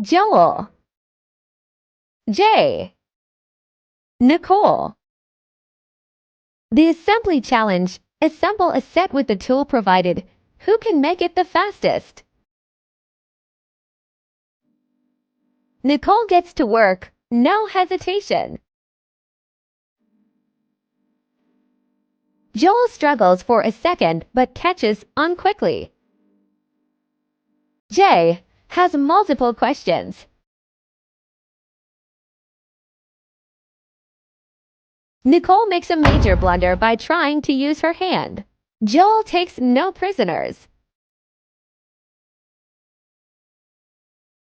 Joel. J. Nicole. The assembly challenge. Assemble a set with the tool provided. Who can make it the fastest? Nicole gets to work. No hesitation. Joel struggles for a second but catches on quickly. J. has multiple questions. Nicole makes a major blunder by trying to use her hand. Joel takes no prisoners.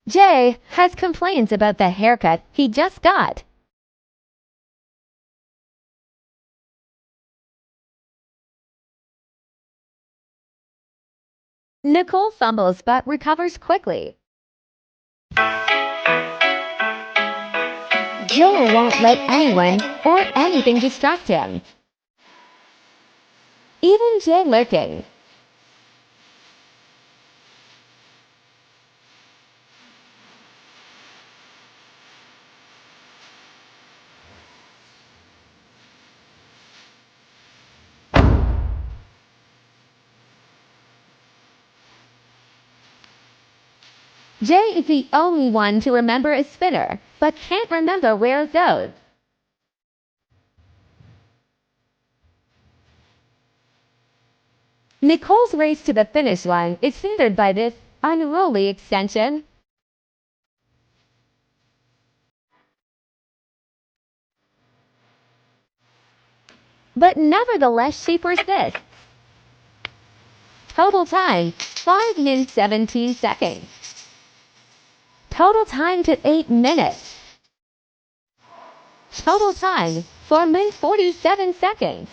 Jay has complaints about the haircut he just got. Nicole fumbles but recovers quickly. Joel won't let anyone or anything distract him. Even Jay lurking. Jay is the only one to remember a spinner, but can't remember where it goes. Nicole's race to the finish line is hindered by this unruly extension. But nevertheless she persists. Total time, 5 minutes 17 seconds. Total time to 8 minutes. Total time, 4 minutes 47 seconds.